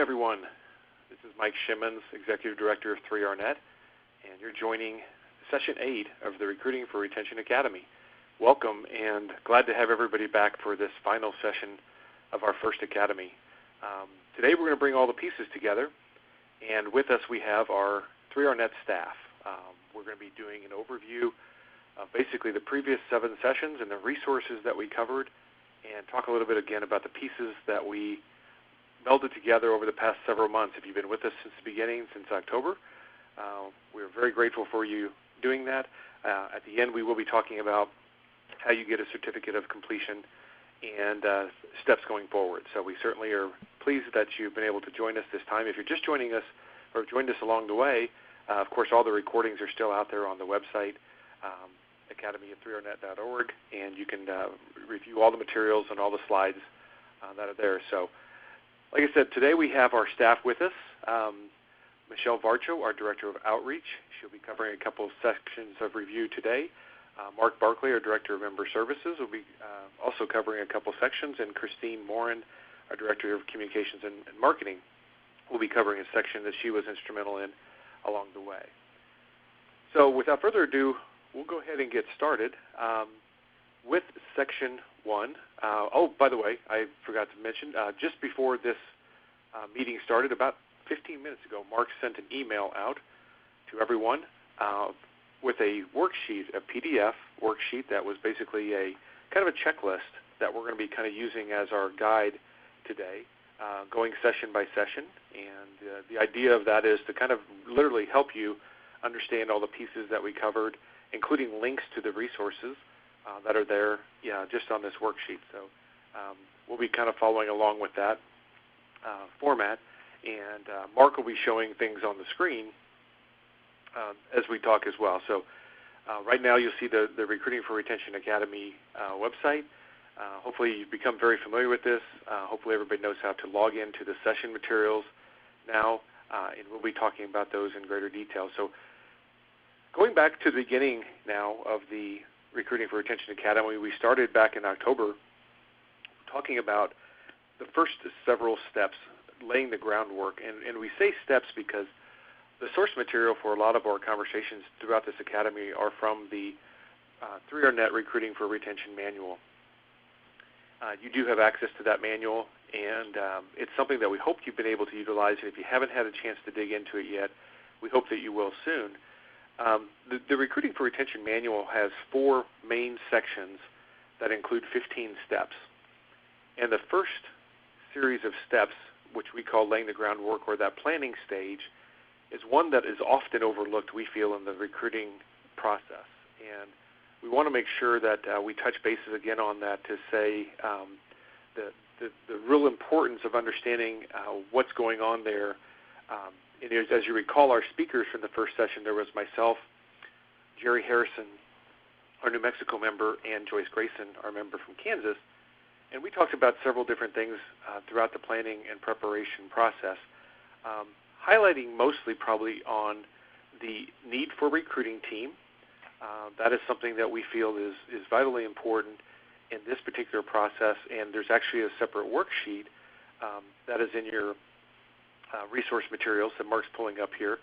everyone. This is Mike Shimmons, Executive Director of 3RNet, and you're joining Session 8 of the Recruiting for Retention Academy. Welcome, and glad to have everybody back for this final session of our first Academy. Today we're going to bring all the pieces together, and with us we have our 3RNet staff. We're going to be doing an overview of basically the previous 7 sessions and the resources that we covered, and talk a little bit again about the pieces that we melded together over the past several months. If you've been with us since the beginning, since October, we're very grateful for you doing that. At the end, we will be talking about how you get a certificate of completion and steps going forward. So we certainly are pleased that you've been able to join us this time. If you're just joining us or joined us along the way, of course, all the recordings are still out there on the website, academy@3rnet.org, and you can review all the materials and all the slides that are there. So, like I said, today we have our staff with us. Michelle Varcho, our Director of Outreach. She'll be covering a couple of sections of review today. Mark Barkley, our Director of Member Services, will be also covering a couple sections, and Christine Morin, our Director of Communications and Marketing, will be covering a section that she was instrumental in along the way. So without further ado, we'll go ahead and get started with Section 1. Oh, by the way, I forgot to mention, just before this meeting started, about 15 minutes ago, Mark sent an email out to everyone with a worksheet, a PDF worksheet that was basically a kind of a checklist that we're going to be kind of using as our guide today, going session by session. And the idea of that is to kind of literally help you understand all the pieces that we covered, including links to the resources that are there just on this worksheet. So we'll be kind of following along with that format, and Mark will be showing things on the screen as we talk as well. So right now you'll see the Recruiting for Retention Academy website. Hopefully you've become very familiar with this. Hopefully everybody knows how to log into the session materials now, and we'll be talking about those in greater detail. So going back to the beginning now of the Recruiting for Retention Academy, we started back in October talking about the first several steps, laying the groundwork. And we say steps because the source material for a lot of our conversations throughout this academy are from the 3RNet Recruiting for Retention Manual. You do have access to that manual, and it's something that we hope you've been able to utilize. And if you haven't had a chance to dig into it yet, we hope that you will soon. The Recruiting for Retention Manual has 4 main sections that include 15 steps. And the first series of steps, which we call laying the groundwork, or that planning stage, is one that is often overlooked, we feel, in the recruiting process. And we want to make sure that we touch bases again on that to say the real importance of understanding what's going on there. As you recall, our speakers from the first session, there was myself, Jerry Harrison, our New Mexico member, and Joyce Grayson, our member from Kansas. And we talked about several different things throughout the planning and preparation process, highlighting mostly probably on the need for a recruiting team. That is something that we feel is vitally important in this particular process, and there's actually a separate worksheet that is in your resource materials that Mark's pulling up here.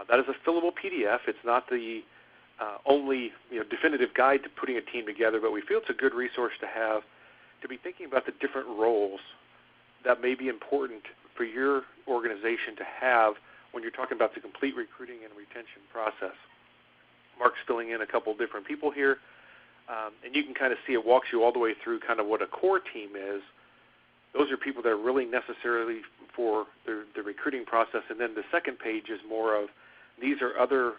That is a fillable PDF. It's not the only definitive guide to putting a team together, but we feel it's a good resource to have to be thinking about the different roles that may be important for your organization to have when you're talking about the complete recruiting and retention process. Mark's filling in a couple different people here, and you can kind of see it walks you all the way through kind of what a core team is. Those are people that are really necessarily for the recruiting process. And then the second page is more of these are other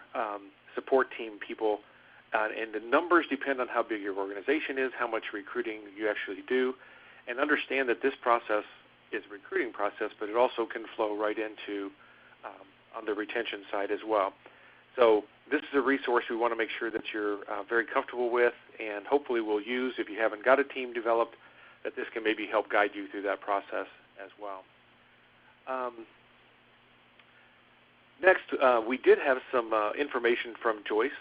support team people, and the numbers depend on how big your organization is, how much recruiting you actually do, and understand that this process is a recruiting process, but it also can flow right into on the retention side as well. So this is a resource we want to make sure that you're very comfortable with, and hopefully will use if you haven't got a team developed, that this can maybe help guide you through that process as well. Next, we did have some information from Joyce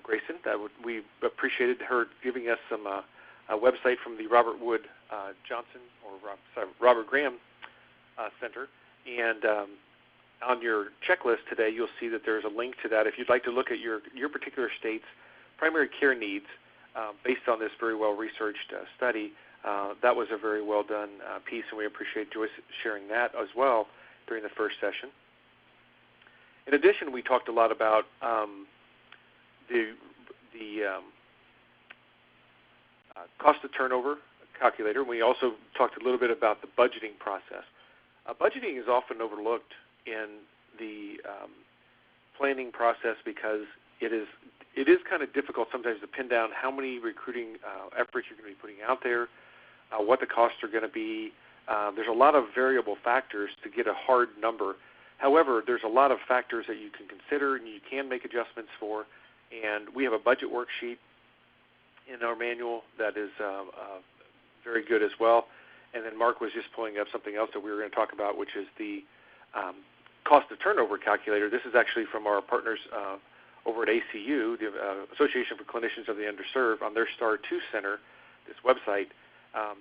Grayson. We appreciated her giving us some a website from the Robert Wood Johnson, or Robert Graham Center. And on your checklist today, you'll see that there's a link to that. If you'd like to look at your particular state's primary care needs based on this very well-researched study, that was a very well-done piece, and we appreciate Joyce sharing that as well during the first session. In addition, we talked a lot about the cost of turnover calculator. We also talked a little bit about the budgeting process. Budgeting is often overlooked in the planning process because it is kind of difficult sometimes to pin down how many recruiting efforts you're going to be putting out there, what the costs are going to be. There's a lot of variable factors to get a hard number. However, there's a lot of factors that you can consider and you can make adjustments for. And we have a budget worksheet in our manual that is very good as well. And then Mark was just pulling up something else that we were going to talk about, which is the cost of turnover calculator. This is actually from our partners over at ACU, the Association for Clinicians of the Underserved, on their STAR 2 Center, this website.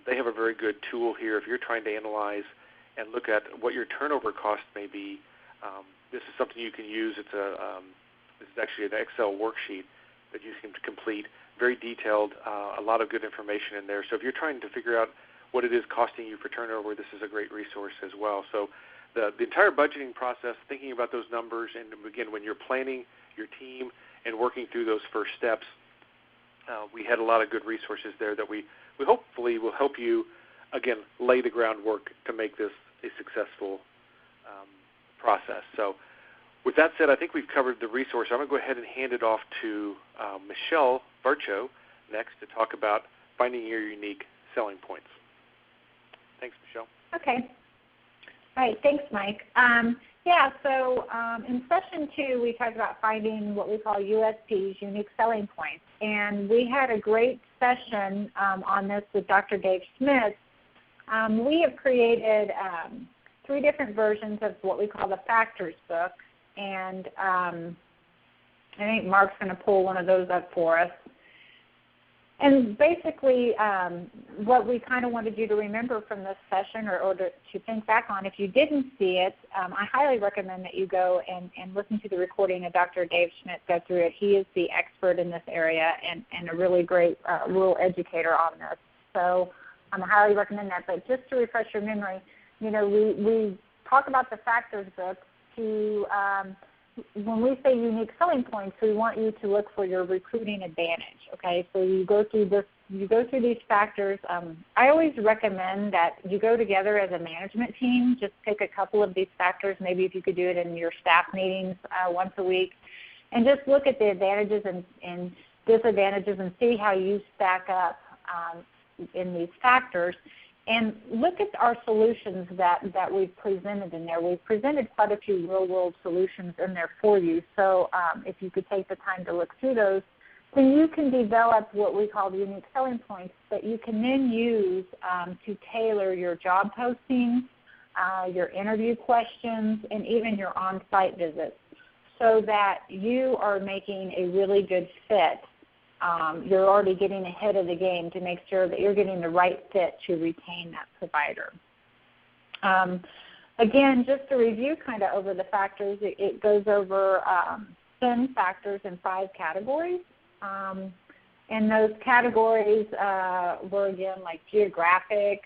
They have a very good tool here if you're trying to analyze and look at what your turnover cost may be. This is something you can use. This is actually an Excel worksheet that you can complete, very detailed, a lot of good information in there. So if you're trying to figure out what it is costing you for turnover, this is a great resource as well. So the entire budgeting process, thinking about those numbers, and again, when you're planning your team and working through those first steps, we had a lot of good resources there that we hopefully will help you, again, lay the groundwork to make this a successful process. So with that said, I think we've covered the resource. I'm going to go ahead and hand it off to Michelle Varcho next to talk about finding your unique selling points. Thanks, Michelle. Okay. All right. Thanks, Mike. So in session 2, we talked about finding what we call USPs, unique selling points. And we had a great session on this with Dr. Dave Schmitz. We have created 3 different versions of what we call the Factors book. And I think Mark's going to pull one of those up for us. And basically what we kind of wanted you to remember from this session or to think back on, if you didn't see it, I highly recommend that you go and listen to the recording of Dr. Dave Schmitz go through it. He is the expert in this area and a really great rural educator on this. So I highly recommend that. But just to refresh your memory, we talk about the Factors book to when we say unique selling points, we want you to look for your recruiting advantage. Okay, so you go through these factors. I always recommend that you go together as a management team. Just pick a couple of these factors. Maybe if you could do it in your staff meetings once a week, and just look at the advantages and disadvantages and see how you stack up in these factors. And look at our solutions that we've presented in there. We've presented quite a few real-world solutions in there for you. So if you could take the time to look through those, then you can develop what we call the unique selling points that you can then use to tailor your job postings, your interview questions, and even your on-site visits so that you are making a really good fit. You're already getting ahead of the game to make sure that you're getting the right fit to retain that provider. Again, just to review kind of over the factors, it goes over 10 factors in 5 categories. And those categories were, again, like geographic,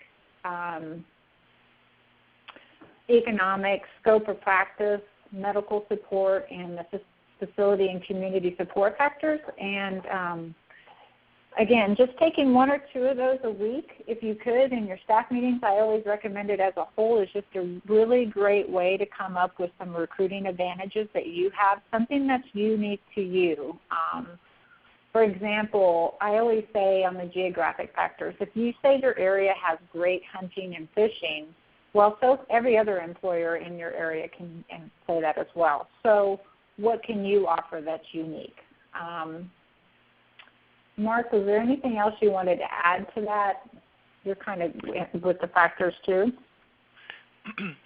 economic, scope of practice, medical support, and the facility and community support factors. And again, just taking 1 or 2 of those a week, if you could, in your staff meetings, I always recommend it as a whole. Is just a really great way to come up with some recruiting advantages that you have, something that's unique to you. For example, I always say on the geographic factors, if you say your area has great hunting and fishing, well, so every other employer in your area can say that as well. So what can you offer that's unique? Mark, was there anything else you wanted to add to that? You're kind of with the factors too.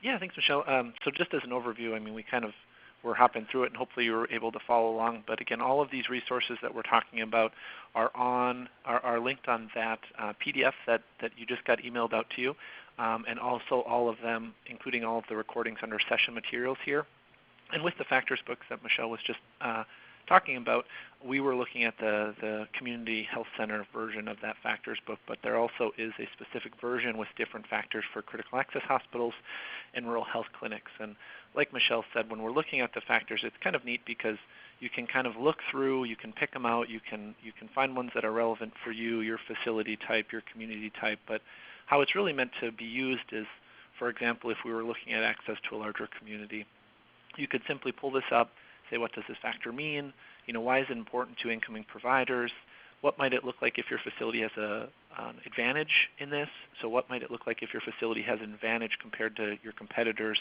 Yeah, thanks, Michelle. So just as an overview, I mean, we kind of were hopping through it, and hopefully you were able to follow along. But again, all of these resources that we're talking about are linked on that PDF that you just got emailed out to you, and also all of them, including all of the recordings under session materials here. And with the factors books that Michelle was just talking about, we were looking at the Community Health Center version of that factors book, but there also is a specific version with different factors for critical access hospitals and rural health clinics. And like Michelle said, when we're looking at the factors, it's kind of neat because you can kind of look through, you can pick them out, you can find ones that are relevant for you, your facility type, your community type, but how it's really meant to be used is, for example, if we were looking at access to a larger community, you could simply pull this up, say, what does this factor mean? Why is it important to incoming providers? What might it look like if your facility has an advantage in this? So what might it look like if your facility has an advantage compared to your competitors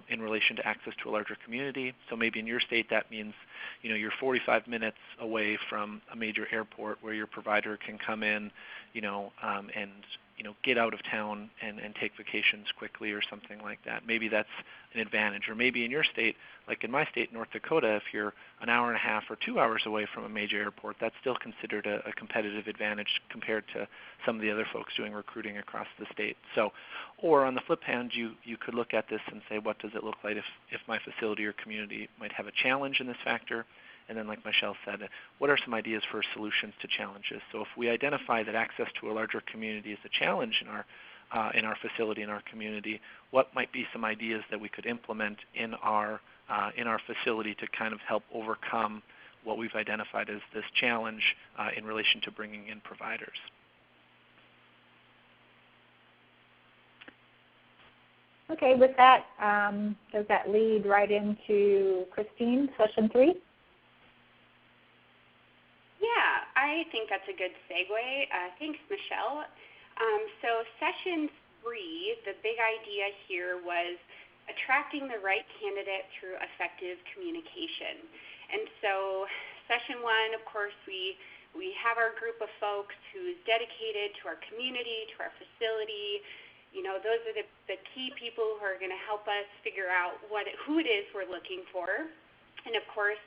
in relation to access to a larger community? So maybe in your state that means you're 45 minutes away from a major airport where your provider can come in and get out of town and take vacations quickly or something like that. Maybe that's an advantage. Or maybe in your state, like in my state, North Dakota, if you're an hour and a half or 2 hours away from a major airport, that's still considered a competitive advantage compared to some of the other folks doing recruiting across the state. So, or on the flip hand, you could look at this and say, what does it look like if my facility or community might have a challenge in this factor? And then, like Michelle said, what are some ideas for solutions to challenges? So if we identify that access to a larger community is a challenge in our facility, in our community, what might be some ideas that we could implement in our facility to kind of help overcome what we've identified as this challenge in relation to bringing in providers? Okay, with that, does that lead right into Christine, session 3? Yeah, I think that's a good segue. Thanks, Michelle. So session 3, the big idea here was attracting the right candidate through effective communication. And so session 1, of course, we have our group of folks who's dedicated to our community, to our facility. Those are the key people who are going to help us figure out who it is we're looking for. And of course,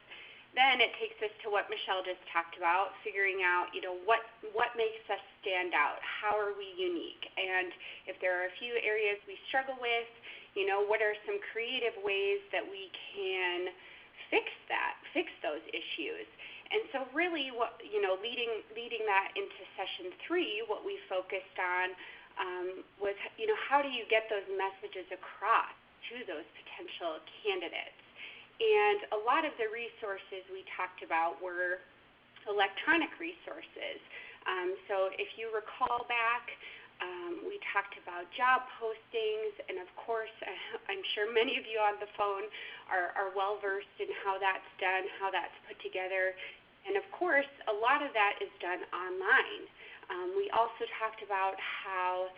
then it takes us to what Michelle just talked about, figuring out, what makes us stand out? How are we unique? And if there are a few areas we struggle with, what are some creative ways that we can fix those issues? And so really leading that into session 3, what we focused on was, how do you get those messages across to those potential candidates? And a lot of the resources we talked about were electronic resources. So if you recall back, we talked about job postings, and of course, I'm sure many of you on the phone are well-versed in how that's done, how that's put together. And of course, a lot of that is done online. We also talked about how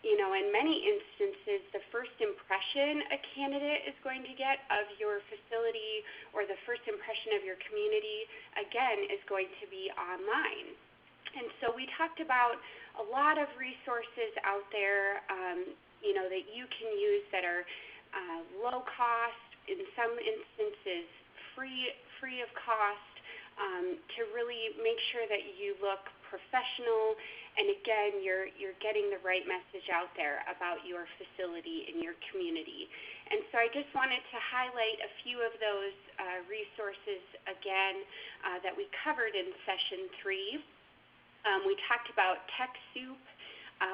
in many instances, the first impression a candidate is going to get of your facility or the first impression of your community, again, is going to be online. And so we talked about a lot of resources out there, that you can use that are low cost, in some instances free of cost, to really make sure that you look professional, and again, you're getting the right message out there about your facility and your community. And so I just wanted to highlight a few of those resources again that we covered in session 3. We talked about TechSoup,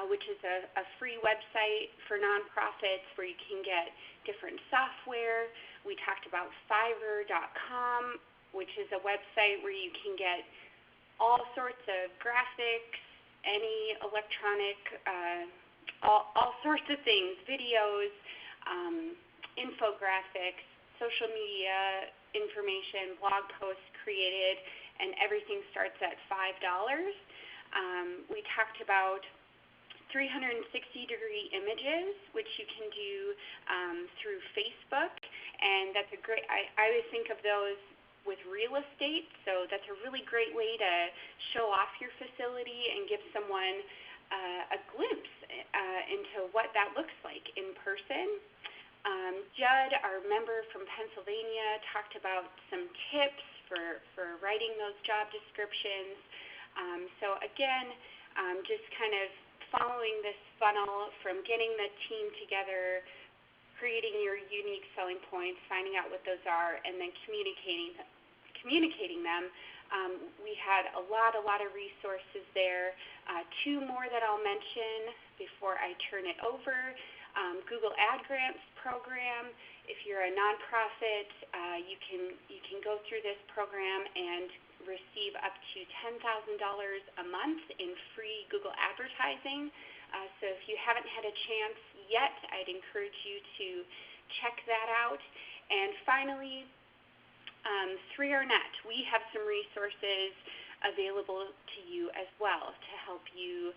which is a free website for nonprofits where you can get different software. We talked about Fiverr.com, which is a website where you can get all sorts of graphics, any electronic, all sorts of things, videos, infographics, social media information, blog posts created, and everything starts at $5. We talked about 360-degree images, which you can do through Facebook, and that's a great, I always think of those with real estate, so that's a really great way to show off your facility and give someone a glimpse into what that looks like in person. Judd, our member from Pennsylvania, talked about some tips for writing those job descriptions. So again, just kind of following this funnel from getting the team together, creating your unique selling points, finding out what those are, and then communicating them. We had a lot of resources there. Two more that I'll mention before I turn it over. Google Ad Grants program. If you're a nonprofit, you can go through this program and receive up to $10,000 a month in free Google advertising. So if you haven't had a chance yet, I'd encourage you to check that out. And finally, 3RNet. We have some resources available to you as well to help you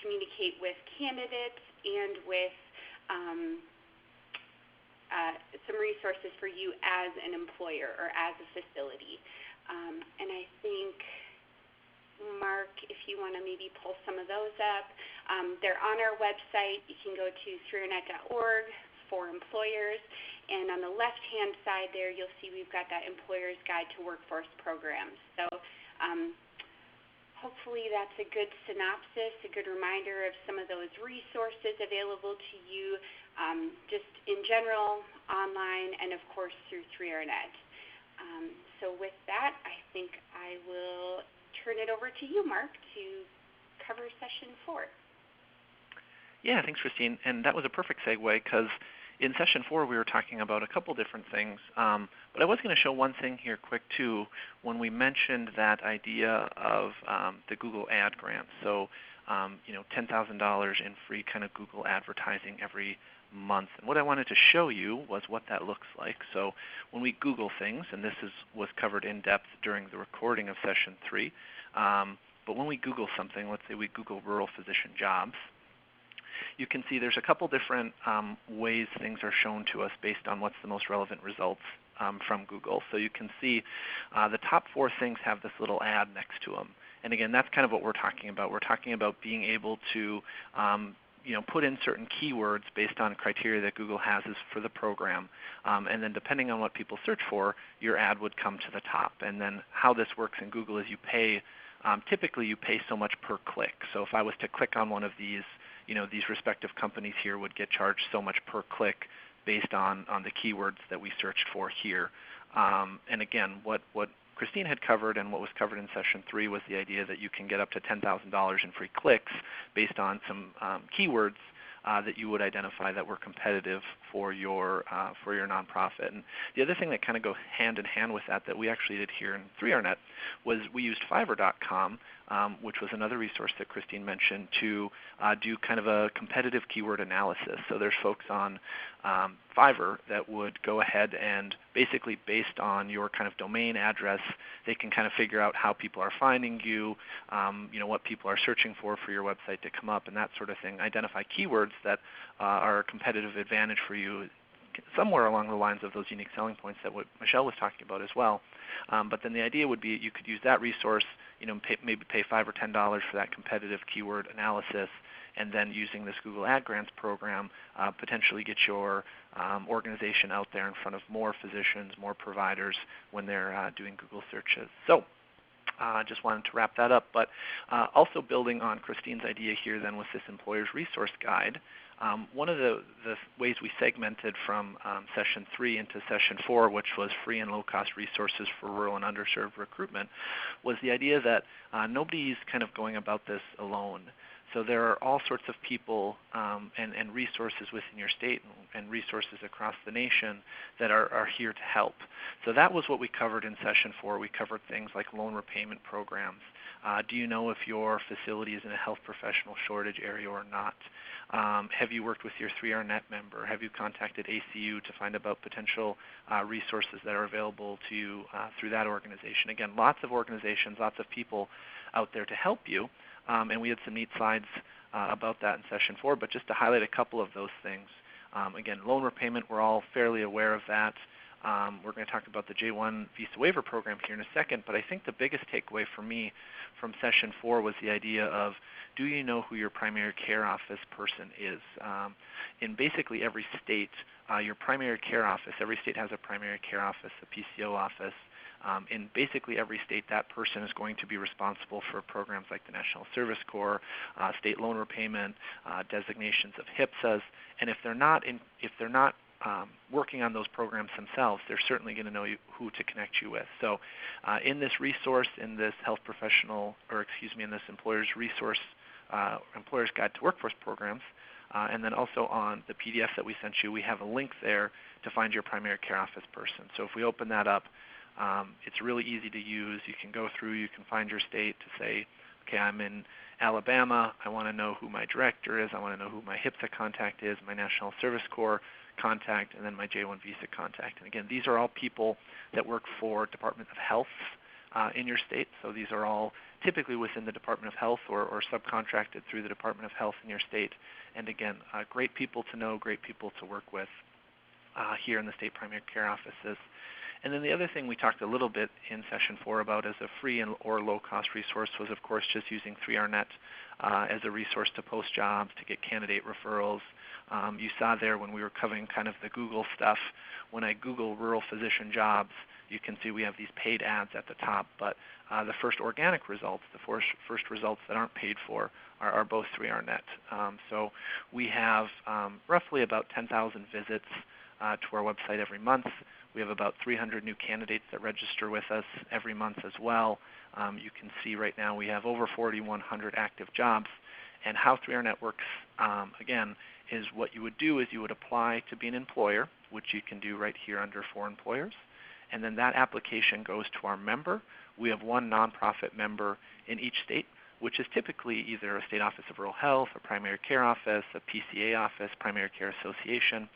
communicate with candidates and with some resources for you as an employer or as a facility. And I think, Mark, if you want to maybe pull some of those up, they're on our website. You can go to 3rnet.org for employers, and on the left-hand side there, you'll see we've got that Employer's Guide to Workforce Programs. So hopefully that's a good synopsis, a good reminder of some of those resources available to you, just in general, online, and of course through 3RNet. So with that, I think I will turn it over to you, Mark, to cover session 4. Yeah, thanks, Christine. And that was a perfect segue because in session 4 we were talking about a couple different things. But I was going to show one thing here quick too when we mentioned that idea of the Google Ad Grant. So $10,000 in free kind of Google advertising every month. And what I wanted to show you was what that looks like. So when we Google things, and this was covered in depth during the recording of session 3, but when we Google something, let's say we Google rural physician jobs, you can see there's a couple different ways things are shown to us based on what's the most relevant results from Google. So you can see the top 4 things have this little ad next to them. And again, that's kind of what we're talking about. We're talking about being able to put in certain keywords based on criteria that Google has for the program. And then depending on what people search for, your ad would come to the top. And then how this works in Google is you pay, typically you pay so much per click. So if I was to click on one of these, these respective companies here would get charged so much per click based on the keywords that we searched for here. And again, what Christine had covered and what was covered in session 3 was the idea that you can get up to $10,000 in free clicks based on some keywords that you would identify that were competitive for your nonprofit. And the other thing that kind of goes hand in hand with that we actually did here in 3RNet was we used Fiverr.com, which was another resource that Christine mentioned, to do kind of a competitive keyword analysis. So there's folks on Fiverr that would go ahead and basically based on your kind of domain address, they can kind of figure out how people are finding you, what people are searching for your website to come up and that sort of thing, identify keywords that are a competitive advantage for you, somewhere along the lines of those unique selling points that what Michelle was talking about as well. But then the idea would be you could use that resource, maybe pay $5 or $10 for that competitive keyword analysis, and then using this Google Ad Grants program, potentially get your organization out there in front of more physicians, more providers when they're doing Google searches. So just wanted to wrap that up. But also building on Christine's idea here then with this Employer's Resource Guide, one of the ways we segmented from session 3 into session 4, which was free and low-cost resources for rural and underserved recruitment, was the idea that nobody's kind of going about this alone. So there are all sorts of people and resources within your state and resources across the nation that are here to help. So that was what we covered in session 4. We covered things like loan repayment programs. Do you know if your facility is in a health professional shortage area or not? Have you worked with your 3RNet member? Have you contacted ACU to find about potential resources that are available to you through that organization? Again, lots of organizations, lots of people out there to help you. And we had some neat slides about that in session 4, but just to highlight a couple of those things. Again, loan repayment, we're all fairly aware of that. We're going to talk about the J-1 visa waiver program here in a second, but I think the biggest takeaway for me from session 4 was the idea of, do you know who your primary care office person is? In basically every state, your primary care office, every state has a primary care office, a PCO office. In basically every state, that person is going to be responsible for programs like the National Service Corps, state loan repayment, designations of HPSAs, and if they're not working on those programs themselves, they're certainly going to know who to connect you with. So in this resource, in this in this employer's resource, Employer's Guide to Workforce Programs, and then also on the PDF that we sent you, we have a link there to find your primary care office person. So if we open that up, it's really easy to use. You can go through, you can find your state to say, okay, I'm in Alabama, I want to know who my director is, I want to know who my HPSA contact is, my National Service Corps contact, and then my J-1 visa contact. And again, these are all people that work for Department of Health in your state. So these are all typically within the Department of Health or subcontracted through the Department of Health in your state. And again, great people to know, great people to work with here in the state primary care offices. And then the other thing we talked a little bit in session 4 about as a free or low-cost resource was, of course, just using 3RNet as a resource to post jobs, to get candidate referrals. You saw there when we were covering kind of the Google stuff, when I Google rural physician jobs, you can see we have these paid ads at the top, but the first organic results, the first results that aren't paid for, are both 3RNet. So we have roughly about 10,000 visits to our website every month. We have about 300 new candidates that register with us every month as well. You can see right now we have over 4,100 active jobs. And how 3RNet works, again, is what you would do is you would apply to be an employer, which you can do right here under For Employers. And then that application goes to our member. We have one nonprofit member in each state, which is typically either a state office of rural health, a primary care office, a PCA office, primary care association,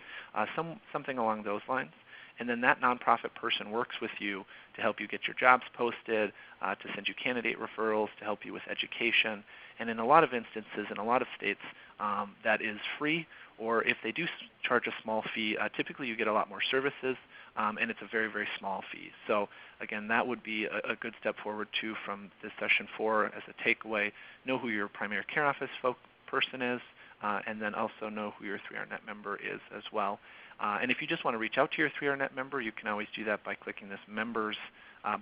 something along those lines. And then that nonprofit person works with you to help you get your jobs posted, to send you candidate referrals, to help you with education. And in a lot of instances, in a lot of states, that is free, or if they do charge a small fee, typically you get a lot more services, and it's a very, very small fee. So again, that would be a good step forward too from this session 4 as a takeaway. Know who your primary care office person is, and then also know who your 3RNet member is as well. And if you just want to reach out to your 3RNet member, you can always do that by clicking this Members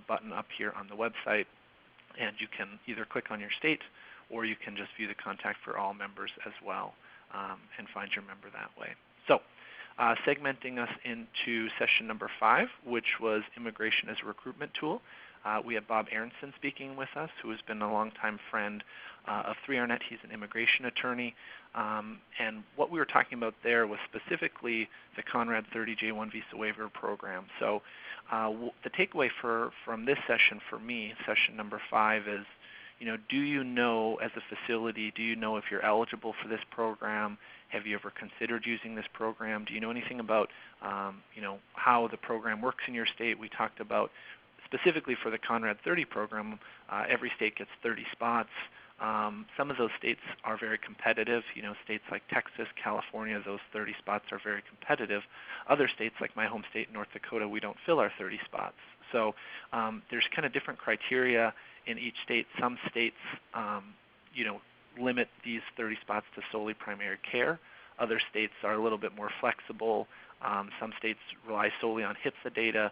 button up here on the website. And you can either click on your state, or you can just view the contact for all members as well and find your member that way. So segmenting us into session number 5, which was Immigration as a Recruitment Tool. We have Bob Aronson speaking with us, who has been a longtime friend of 3RNet. He's an immigration attorney. And what we were talking about there was specifically the Conrad 30 J-1 Visa Waiver Program. So the takeaway from this session for me, session number 5, is, do you know as a facility, do you know if you're eligible for this program? Have you ever considered using this program? Do you know anything about, how the program works in your state? We talked about specifically for the Conrad 30 program, every state gets 30 spots. Some of those states are very competitive. States like Texas, California, those 30 spots are very competitive. Other states like my home state, North Dakota, we don't fill our 30 spots. So there's kind of different criteria in each state. Some states, limit these 30 spots to solely primary care. Other states are a little bit more flexible. Some states rely solely on HPSA data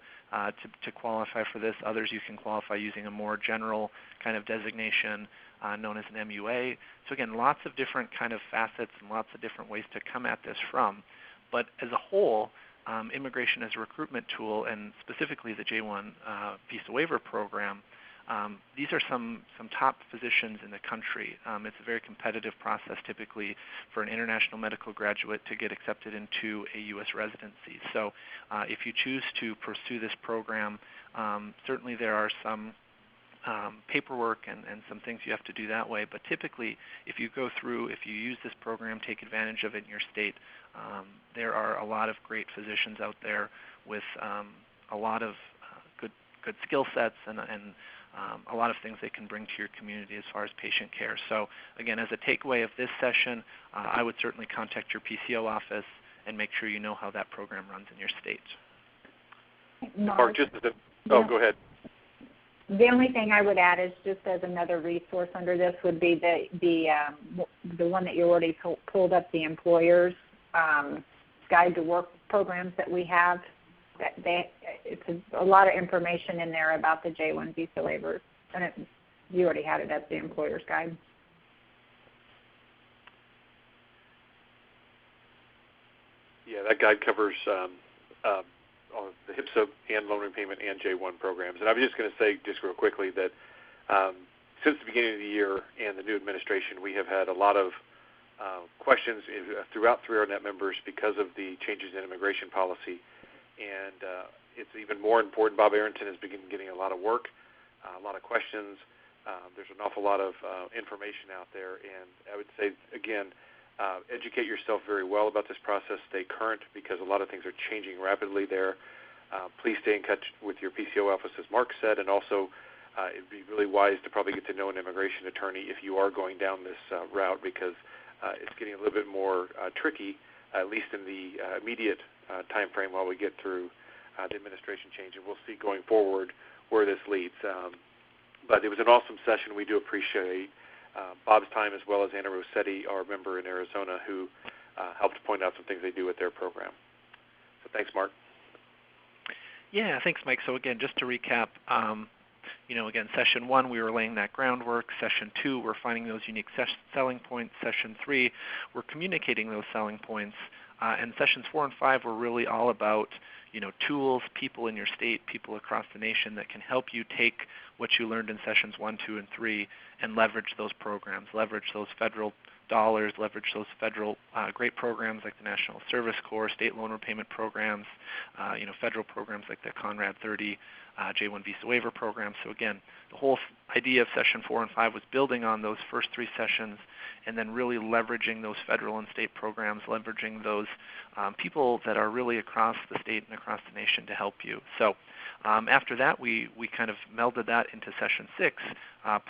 to qualify for this. Others you can qualify using a more general kind of designation known as an MUA. So again, lots of different kind of facets and lots of different ways to come at this from. But as a whole, immigration as a recruitment tool, and specifically the J-1 Visa Waiver Program, these are some top physicians in the country. It's a very competitive process typically for an international medical graduate to get accepted into a U.S. residency. So if you choose to pursue this program, certainly there are some paperwork and some things you have to do that way. But typically, if you use this program, take advantage of it in your state, there are a lot of great physicians out there with a lot of good skill sets and a lot of things they can bring to your community as far as patient care. So again, as a takeaway of this session, I would certainly contact your PCO office and make sure you know how that program runs in your state. Mark, go ahead. The only thing I would add is just as another resource under this would be the one that you already pulled up, the Employer's Guide to Work programs that we have. it's a lot of information in there about the J-1 visa waivers, and you already had it as the employer's guide. Yeah, that guide covers all the HPSA and loan repayment and J-1 programs. And I was just going to say, just real quickly, that since the beginning of the year and the new administration, we have had a lot of questions throughout 3RNet members because of the changes in immigration policy. And it's even more important. Bob Arrington has been getting a lot of work, a lot of questions. There's an awful lot of information out there. And I would say, again, educate yourself very well about this process. Stay current because a lot of things are changing rapidly there. Please stay in touch with your PCO office, as Mark said, and also it would be really wise to probably get to know an immigration attorney if you are going down this route, because it's getting a little bit more tricky, at least in the immediate time frame while we get through the administration change, and we'll see going forward where this leads. But it was an awesome session. We do appreciate Bob's time, as well as Anna Rossetti, our member in Arizona, who helped point out some things they do with their program. So thanks, Mark. Yeah, thanks, Mike. So again, just to recap, again, Session 1, we were laying that groundwork. Session 2, we're finding those unique selling points. Session 3, we're communicating those selling points. And Sessions 4 and 5 were really all about, tools, people in your state, people across the nation that can help you take what you learned in Sessions 1, 2, and 3 and leverage those programs, leverage those federal dollars, leverage those federal great programs like the National Service Corps, state loan repayment programs, federal programs like the Conrad 30 J-1 visa waiver program. So again, the whole idea of Session 4 and 5 was building on those first 3 sessions and then really leveraging those federal and state programs, leveraging those people that are really across the state and across the nation to help you. So after that, we kind of melded that into Session 6,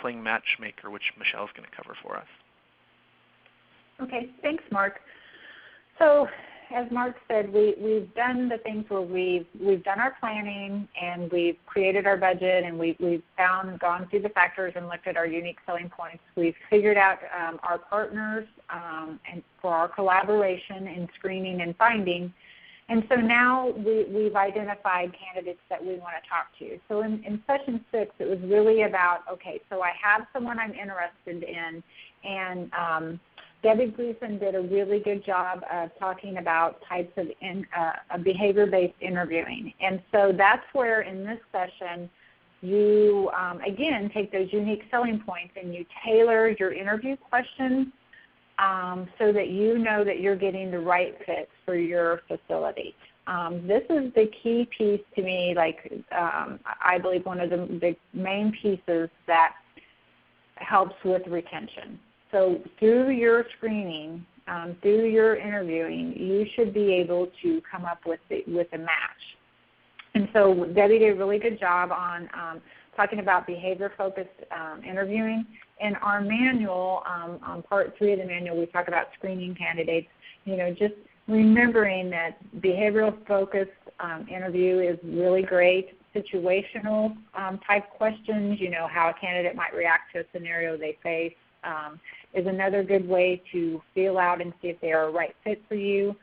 playing matchmaker, which Michelle's going to cover for us. Okay, thanks, Mark. So as Mark said, we've done the things where we've done our planning and we've created our budget and we've gone through the factors and looked at our unique selling points. We've figured out our partners and for our collaboration in screening and finding. And so now we've identified candidates that we want to talk to. So in Session 6, it was really about, okay, so I have someone I'm interested in, and Debbie Gleason did a really good job of talking about types of behavior-based interviewing. And so that's where in this session you, again, take those unique selling points and you tailor your interview questions so that you know that you're getting the right fit for your facility. This is the key piece to me, I believe one of the main pieces that helps with retention. So through your screening, through your interviewing, you should be able to come up with a match. And so Debbie did a really good job on talking about behavior-focused interviewing. In our manual, on Part 3 of the manual, we talk about screening candidates, just remembering that behavioral-focused interview is really great. Situational type questions, how a candidate might react to a scenario they face, is another good way to feel out and see if they are a right fit for you.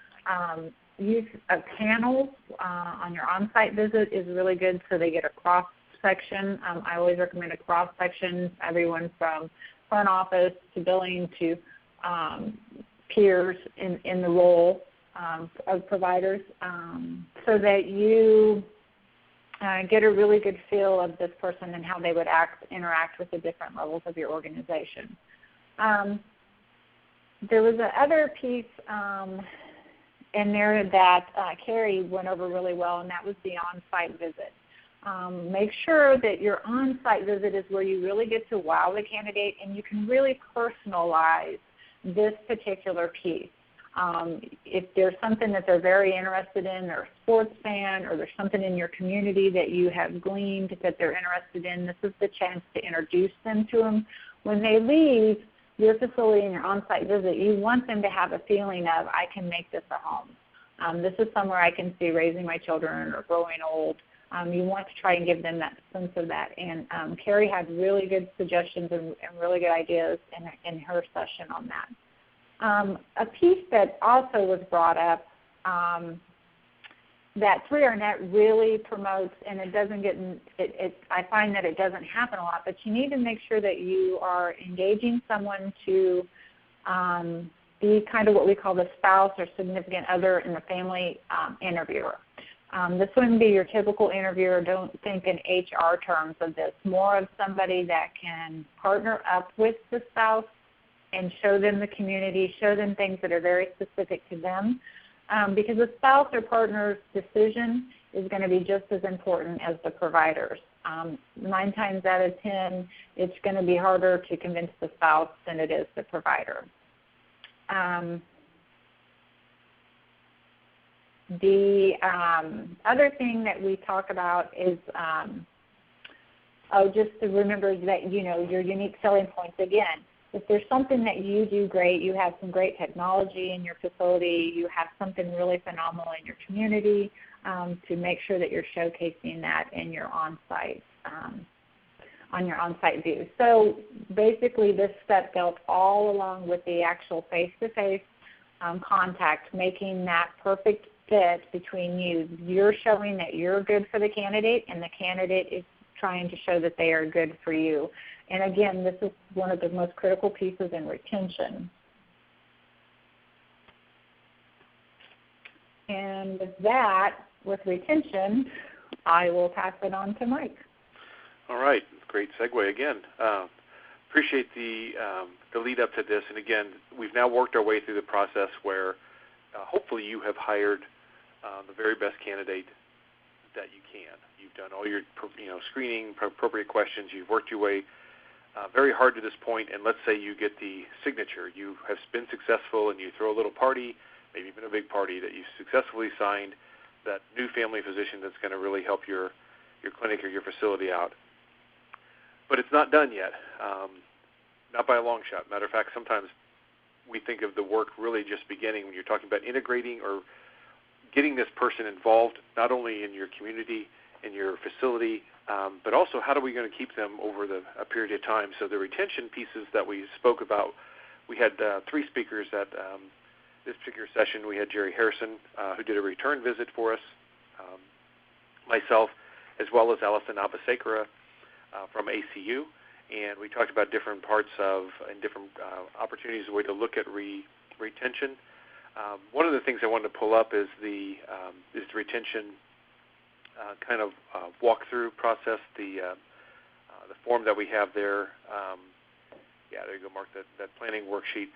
Use of panels on your on-site visit is really good so they get a cross-section. I always recommend a cross-section, everyone from front office to billing to peers in the role of providers so that you get a really good feel of this person and how they would interact with the different levels of your organization. There was another piece in there that Carrie went over really well, and that was the on-site visit. Make sure that your on-site visit is where you really get to wow the candidate and you can really personalize this particular piece. If there's something that they're very interested in, they're a sports fan, or there's something in your community that you have gleaned that they're interested in, this is the chance to introduce them to them. When they leave your facility and your on-site visit, you want them to have a feeling of, I can make this a home. This is somewhere I can see raising my children or growing old. You want to try and give them that sense of that. And Carrie had really good suggestions and really good ideas in her session on that. A piece that also was brought up that 3RNet really promotes, and it doesn't get, I find that it doesn't happen a lot, but you need to make sure that you are engaging someone to be kind of what we call the spouse or significant other in the family interviewer. This wouldn't be your typical interviewer. Don't think in HR terms of this. More of somebody that can partner up with the spouse and show them the community, show them things that are very specific to them. Because the spouse or partner's decision is going to be just as important as the provider's. 9 times out of 10, it's going to be harder to convince the spouse than it is the provider. The other thing that we talk about is, just to remember that, your unique selling points again. If there's something that you do great, you have some great technology in your facility, you have something really phenomenal in your community, to make sure that you're showcasing that in your on-site, on your on-site view. So basically this step goes all along with the actual face-to-face contact, making that perfect fit between you. You're showing that you're good for the candidate, and the candidate is trying to show that they are good for you. And again, this is one of the most critical pieces in retention. And with that, with retention, I will pass it on to Mike. All right, great segue again. Appreciate the lead up to this. And again, we've now worked our way through the process where hopefully you have hired the very best candidate that you can. You've done all your screening, appropriate questions. You've worked your way very hard to this point, and let's say you get the signature. You have been successful, and you throw a little party, maybe even a big party, that you successfully signed that new family physician that's going to really help your clinic or your facility out. But it's not done yet, not by a long shot. Matter of fact, sometimes we think of the work really just beginning when you're talking about integrating or getting this person involved not only in your community, in your facility, but also how are we going to keep them over a period of time. So the retention pieces that we spoke about, we had 3 speakers at this particular session. We had Jerry Harrison, who did a return visit for us, myself, as well as Allison Abasekara from ACU. And we talked about different parts and different opportunities, a way to look at retention. One of the things I wanted to pull up is the retention kind of walkthrough process, the form that we have there. There you go, Mark, that planning worksheet.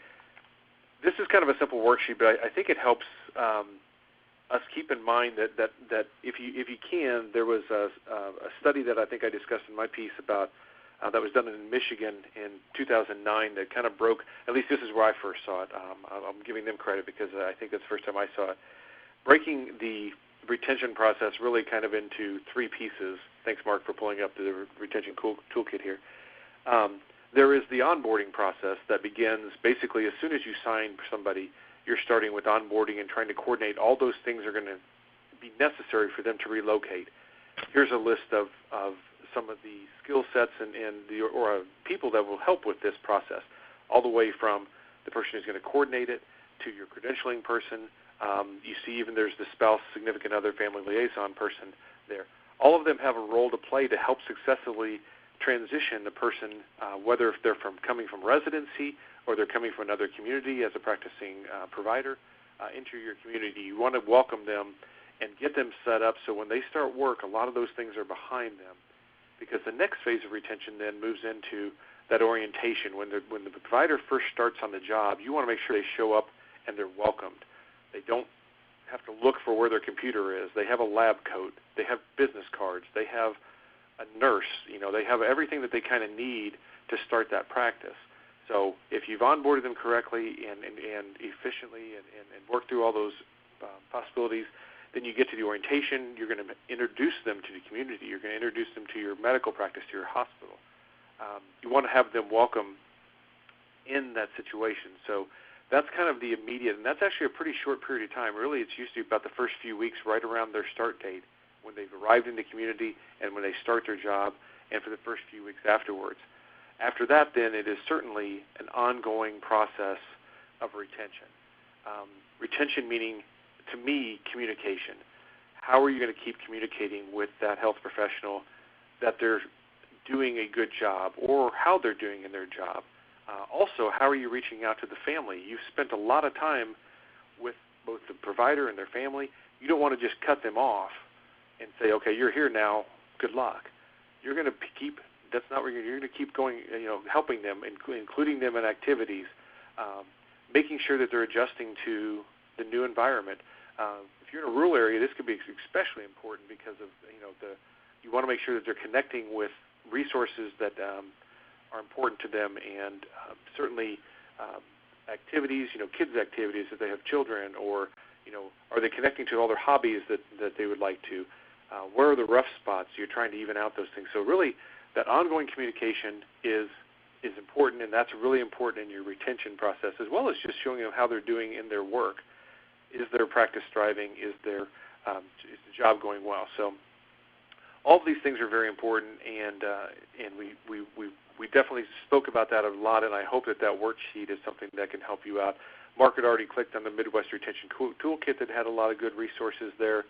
This is kind of a simple worksheet, but I think it helps us keep in mind that if you can, there was a study that I think I discussed in my piece about that was done in Michigan in 2009 that kind of broke, at least this is where I first saw it. I'm giving them credit because I think that's the first time I saw it. Breaking the retention process really kind of into 3 pieces. Thanks, Mark, for pulling up the retention toolkit here. There is the onboarding process that begins basically as soon as you sign somebody. You're starting with onboarding and trying to coordinate all those things that are going to be necessary for them to relocate. Here's a list of some of the skill sets and people that will help with this process, all the way from the person who's going to coordinate it to your credentialing person. You see even there's the spouse, significant other, family liaison person there. All of them have a role to play to help successfully transition the person, whether if they're coming from residency or they're coming from another community as a practicing provider into your community. You want to welcome them and get them set up so when they start work, a lot of those things are behind them. Because the next phase of retention then moves into that orientation. When the provider first starts on the job, you want to make sure they show up and they're welcomed. They don't have to look for where their computer is. They have a lab coat. They have business cards. They have a nurse. They have everything that they kind of need to start that practice. So if you've onboarded them correctly and efficiently and worked through all those possibilities, then you get to the orientation. You're going to introduce them to the community. You're going to introduce them to your medical practice, to your hospital. You want to have them welcome in that situation. So that's kind of the immediate, and that's actually a pretty short period of time. Really, it's usually about the first few weeks right around their start date when they've arrived in the community and when they start their job, and for the first few weeks afterwards. After that, then, it is certainly an ongoing process of retention. Retention meaning, to me, communication. how are you going to keep communicating with that health professional that they're doing a good job or how they're doing in their job? Also, how are you reaching out to the family? You've spent a lot of time with both the provider and their family. You don't want to just cut them off and say, okay, you're here now, good luck. You're going to keep, that's not where you're going to keep going, helping them, including them in activities, making sure that they're adjusting to the new environment. If you're in a rural area, this could be especially important because of, you want to make sure that they're connecting with resources that are important to them, and certainly activities, kids' activities if they have children, or are they connecting to all their hobbies that they would like to? Where are the rough spots? You're trying to even out those things. So really, that ongoing communication is important, and that's really important in your retention process, as well as just showing them how they're doing in their work. Is their practice thriving? Is the job going well? So all of these things are very important, and we definitely spoke about that a lot, and I hope that worksheet is something that can help you out. Mark had already clicked on the Midwest Retention Toolkit that had a lot of good resources there,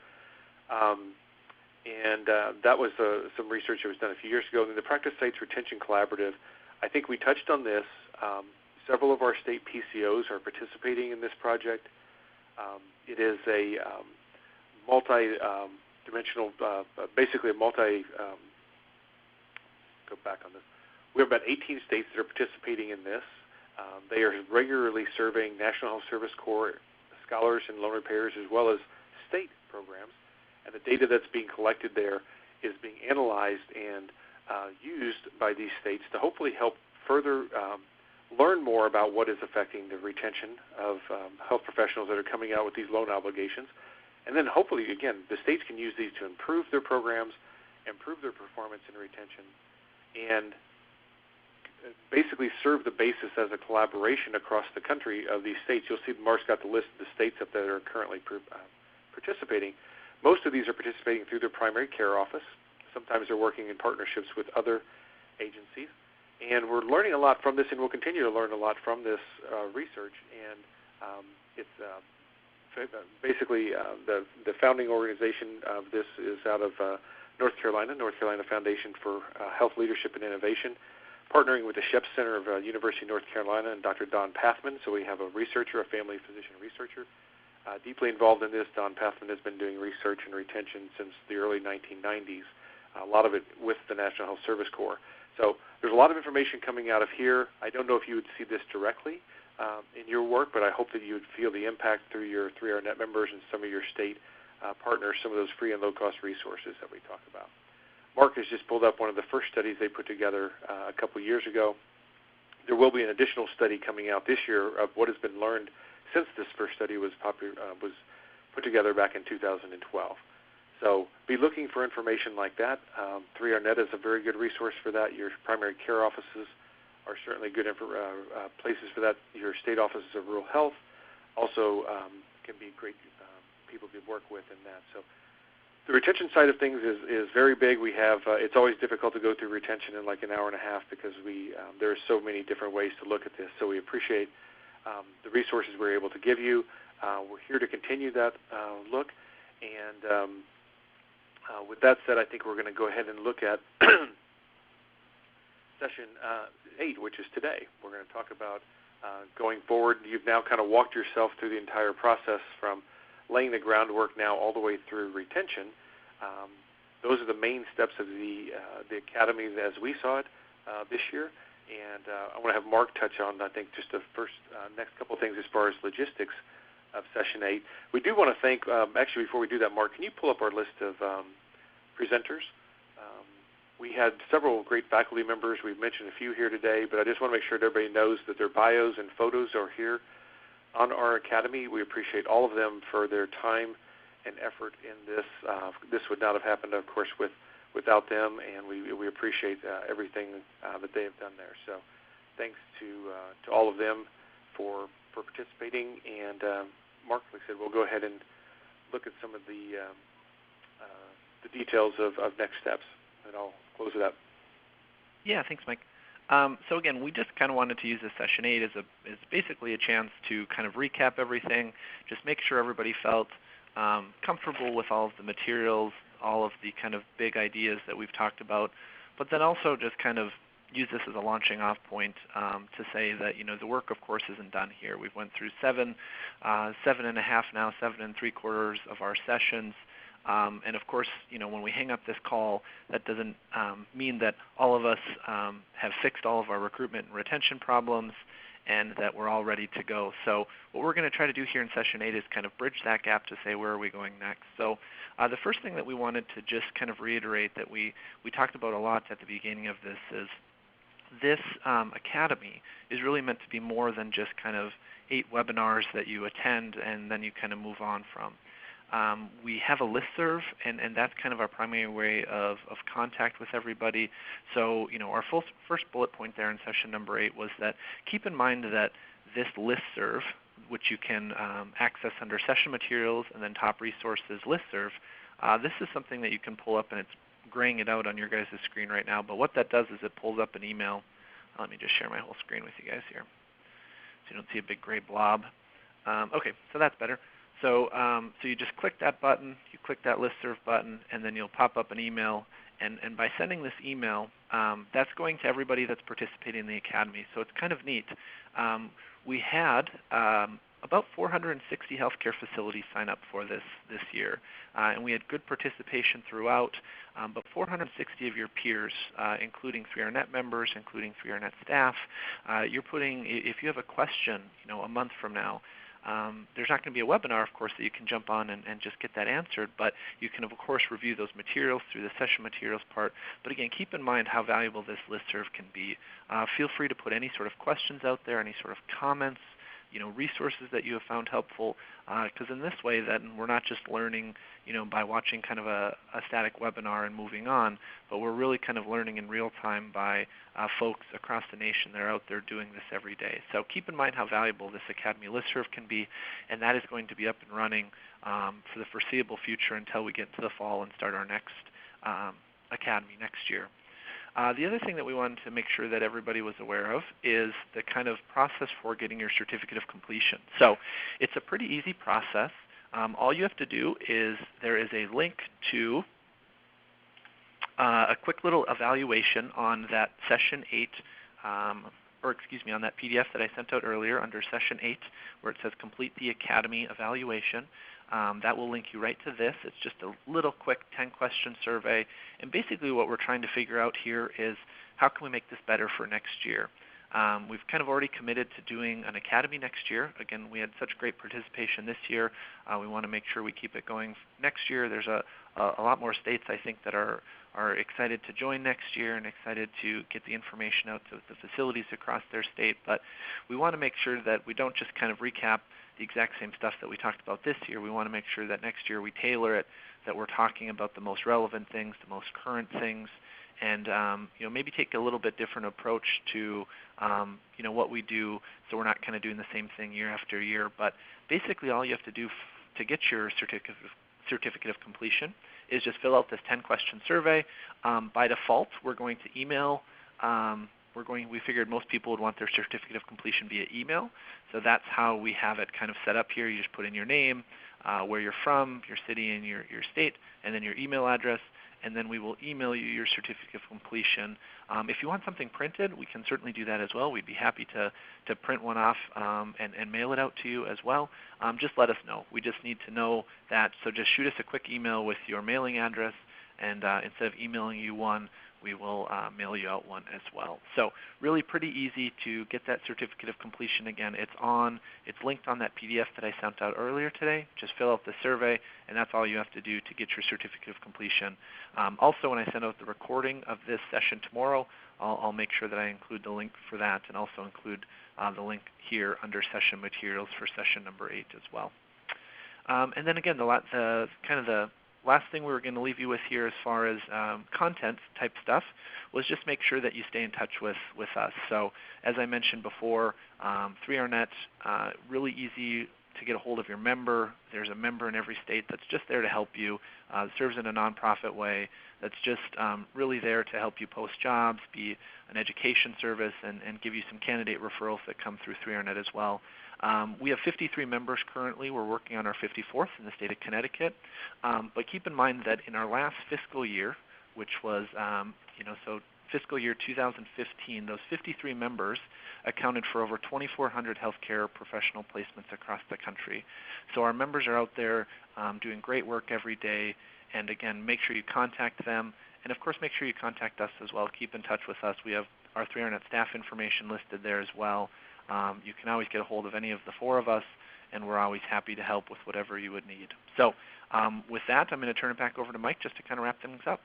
and that was some research that was done a few years ago. And then the Practice Sites Retention Collaborative, I think we touched on this. Several of our state PCOs are participating in this project. It is a multi-dimensional, basically a go back on this. We have about 18 states that are participating in this. They are regularly surveying National Health Service Corps scholars and loan repairs, as well as state programs. And the data that's being collected there is being analyzed and used by these states to hopefully help further learn more about what is affecting the retention of health professionals that are coming out with these loan obligations. And then hopefully, again, the states can use these to improve their programs, improve their performance and retention, and basically serve the basis as a collaboration across the country of these states. You'll see Mark's got the list of the states up there that are currently participating. Most of these are participating through their primary care office. Sometimes they're working in partnerships with other agencies. And we're learning a lot from this, and we'll continue to learn a lot from this research. And it's basically the founding organization of this is out of North Carolina Foundation for Health Leadership and Innovation, partnering with the Sheps Center of University of North Carolina and Dr. Don Pathman. So we have a researcher, a family physician researcher, deeply involved in this. Don Pathman has been doing research and retention since the early 1990s, a lot of it with the National Health Service Corps. So there's a lot of information coming out of here. I don't know if you would see this directly in your work, but I hope that you would feel the impact through your 3RNet members and some of your state partners, some of those free and low-cost resources that we talk about. Mark has just pulled up one of the first studies they put together a couple years ago. There will be an additional study coming out this year of what has been learned since this first study was put together back in 2012. So be looking for information like that. 3RNet is a very good resource for that. Your primary care offices are certainly good places for that. Your state offices of rural health also can be great people to work with in that. So the retention side of things is very big. We have it's always difficult to go through retention in like an hour and a half because there are so many different ways to look at this. So we appreciate the resources we're able to give you. We're here to continue that look. And with that said, I think we're going to go ahead and look at session 8, which is today. We're going to talk about going forward. You've now kind of walked yourself through the entire process from laying the groundwork now all the way through retention. Those are the main steps of the Academy as we saw it this year. And I want to have Mark touch on, I think, just the next couple of things as far as logistics of Session 8. We do want to thank, actually before we do that, Mark, can you pull up our list of presenters? We had several great faculty members. We've mentioned a few here today, but I just want to make sure that everybody knows that their bios and photos are here on our Academy. We appreciate all of them for their time and effort in this. This would not have happened, of course, without them, and we appreciate everything that they have done there. So thanks to all of them for participating. And Mark, like I said, we'll go ahead and look at some of the details of next steps, and I'll close it up. Yeah, thanks, Mike. So again, we just kind of wanted to use this Session 8 as basically a chance to kind of recap everything, just make sure everybody felt comfortable with all of the materials, all of the kind of big ideas that we've talked about, but then also just kind of use this as a launching off point to say that the work of course isn't done here. We've went through 7 and a half now, 7 3/4 of our sessions. And of course, when we hang up this call, that doesn't mean that all of us have fixed all of our recruitment and retention problems and that we're all ready to go. So what we're going to try to do here in session 8 is kind of bridge that gap to say where are we going next. So the first thing that we wanted to just kind of reiterate that we talked about a lot at the beginning of this is this academy is really meant to be more than just kind of 8 webinars that you attend and then you kind of move on from. We have a listserv, and that's kind of our primary way of contact with everybody. So, our first bullet point there in session number 8 was that keep in mind that this listserv, which you can access under session materials and then top resources listserv, this is something that you can pull up, and it's graying it out on your guys' screen right now. But what that does is it pulls up an email. Let me just share my whole screen with you guys here so you don't see a big gray blob. Okay, so that's better. So, so you just click that button, you click that listserv button, and then you'll pop up an email. And by sending this email, that's going to everybody that's participating in the Academy. So it's kind of neat. We had about 460 healthcare facilities sign up for this year. And we had good participation throughout, but 460 of your peers, including 3RNet members, including 3RNet staff, you're putting, if you have a question, a month from now, there's not going to be a webinar, of course, that you can jump on and just get that answered, but you can, of course, review those materials through the session materials part. But again, keep in mind how valuable this listserv can be. Feel free to put any sort of questions out there, any sort of comments, resources that you have found helpful, because in this way then we're not just learning by watching kind of a static webinar and moving on, but we're really kind of learning in real time by folks across the nation that are out there doing this every day. So keep in mind how valuable this Academy listserv can be, and that is going to be up and running for the foreseeable future until we get to the fall and start our next Academy next year. The other thing that we wanted to make sure that everybody was aware of is the kind of process for getting your certificate of completion. So it's a pretty easy process. All you have to do is there is a link to a quick little evaluation on that session 8, on that PDF that I sent out earlier under session 8 where it says complete the Academy evaluation. That will link you right to this. It's just a little quick 10-question survey. And basically what we're trying to figure out here is how can we make this better for next year. We've kind of already committed to doing an Academy next year. Again, we had such great participation this year. We want to make sure we keep it going next year. There's a lot more states, I think, that are excited to join next year and excited to get the information out to the facilities across their state. But we want to make sure that we don't just kind of recap the exact same stuff that we talked about this year. We want to make sure that next year we tailor it, that we're talking about the most relevant things, the most current things, and maybe take a little bit different approach to what we do, so we're not kind of doing the same thing year after year. But basically all you have to do to get your certificate of completion is just fill out this 10-question survey. By default, we're going to email. We figured most people would want their certificate of completion via email, so that's how we have it kind of set up here. You just put in your name, where you're from, your city and your state, and then your email address, and then we will email you your certificate of completion. If you want something printed, we can certainly do that as well. We'd be happy to print one off and mail it out to you as well. Just let us know. We just need to know that, so just shoot us a quick email with your mailing address, and instead of emailing you one, we will mail you out one as well. So really pretty easy to get that certificate of completion. Again, it's linked on that PDF that I sent out earlier today. Just fill out the survey, and that's all you have to do to get your certificate of completion. Also, when I send out the recording of this session tomorrow, I'll make sure that I include the link for that, and also include the link here under session materials for session number 8 as well. And then again, the last thing we were going to leave you with here as far as content type stuff was just make sure that you stay in touch with us. So as I mentioned before, 3RNet, really easy to get a hold of your member. There's a member in every state that's just there to help you, serves in a nonprofit way, that's just really there to help you post jobs, be an education service, and give you some candidate referrals that come through 3RNet as well. We have 53 members currently. We're working on our 54th in the state of Connecticut. But keep in mind that in our last fiscal year, which was, so fiscal year 2015, those 53 members accounted for over 2,400 healthcare professional placements across the country. So our members are out there doing great work every day. And again, make sure you contact them. And of course, make sure you contact us as well. Keep in touch with us. We have our 3RNet staff information listed there as well. You can always get a hold of any of the four of us, and we're always happy to help with whatever you would need. So with that, I'm going to turn it back over to Mike just to kind of wrap things up.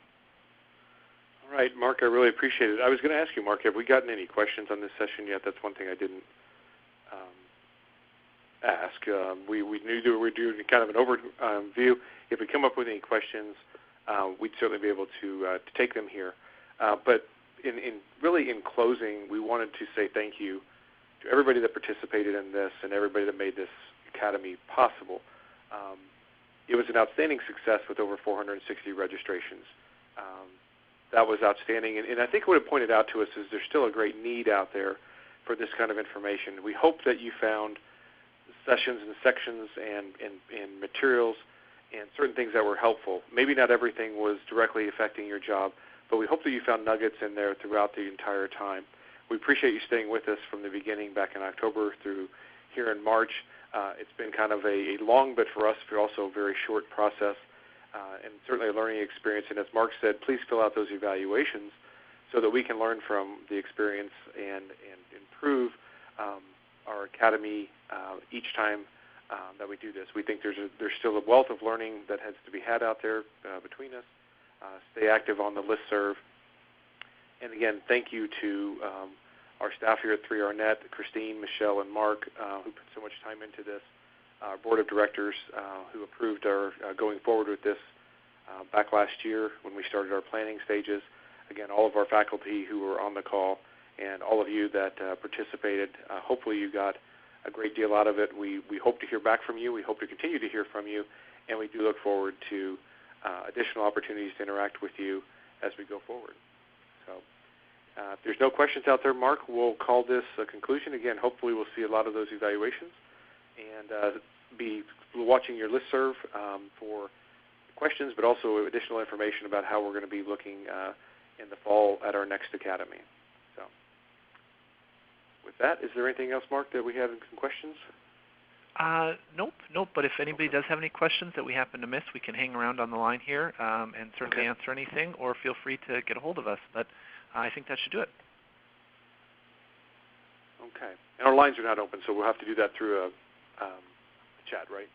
All right, Mark, I really appreciate it. I was going to ask you, Mark, have we gotten any questions on this session yet? That's one thing I didn't ask. We knew that we were doing kind of an overview. If we come up with any questions, we'd certainly be able to take them here. But really in closing, we wanted to say thank you to everybody that participated in this and everybody that made this Academy possible. It was an outstanding success with over 460 registrations. That was outstanding, and I think what it pointed out to us is there's still a great need out there for this kind of information. We hope that you found sessions and sections and materials and certain things that were helpful. Maybe not everything was directly affecting your job, but we hope that you found nuggets in there throughout the entire time. We appreciate you staying with us from the beginning back in October through here in March. It's been kind of a long, but for us, also a very short process, and certainly a learning experience. And as Mark said, please fill out those evaluations so that we can learn from the experience and improve our Academy each time that we do this. We think there's still a wealth of learning that has to be had out there between us. Stay active on the listserv. And again, thank you to our staff here at 3RNet, Christine, Michelle, and Mark, who put so much time into this, our board of directors who approved our going forward with this back last year when we started our planning stages. Again, all of our faculty who were on the call and all of you that participated. Hopefully you got a great deal out of it. We hope to hear back from you. We hope to continue to hear from you, and we do look forward to additional opportunities to interact with you as we go forward. So if there's no questions out there, Mark, we'll call this a conclusion. Again, hopefully we'll see a lot of those evaluations and be watching your listserv for questions, but also additional information about how we're going to be looking in the fall at our next Academy. So with that, is there anything else, Mark, that we have some questions? Nope. But if anybody does have any questions that we happen to miss, we can hang around on the line here and certainly answer anything, or feel free to get a hold of us. But I think that should do it. Okay. And our lines are not open, so we'll have to do that through a chat, right?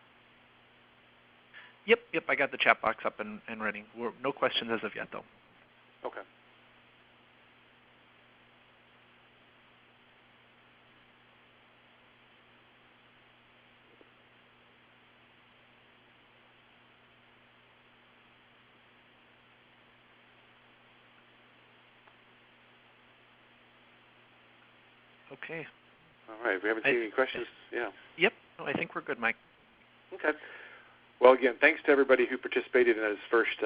Yep. I got the chat box up and ready. No questions as of yet, though. Okay. Okay. All right. We haven't seen any questions. Yeah. Yep. No, I think we're good, Mike. Okay. Well, again, thanks to everybody who participated in this first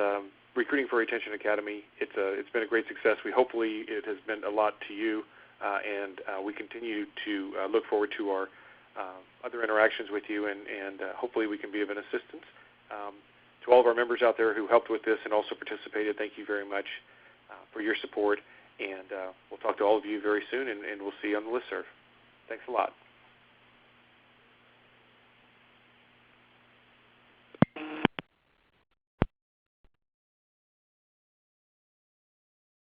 Recruiting for Retention Academy. It's been a great success. Hopefully it has meant a lot to you, and we continue to look forward to our other interactions with you, and hopefully we can be of an assistance. To all of our members out there who helped with this and also participated, thank you very much for your support, and we'll talk to all of you very soon, and we'll see you on the listserv. Thanks a lot.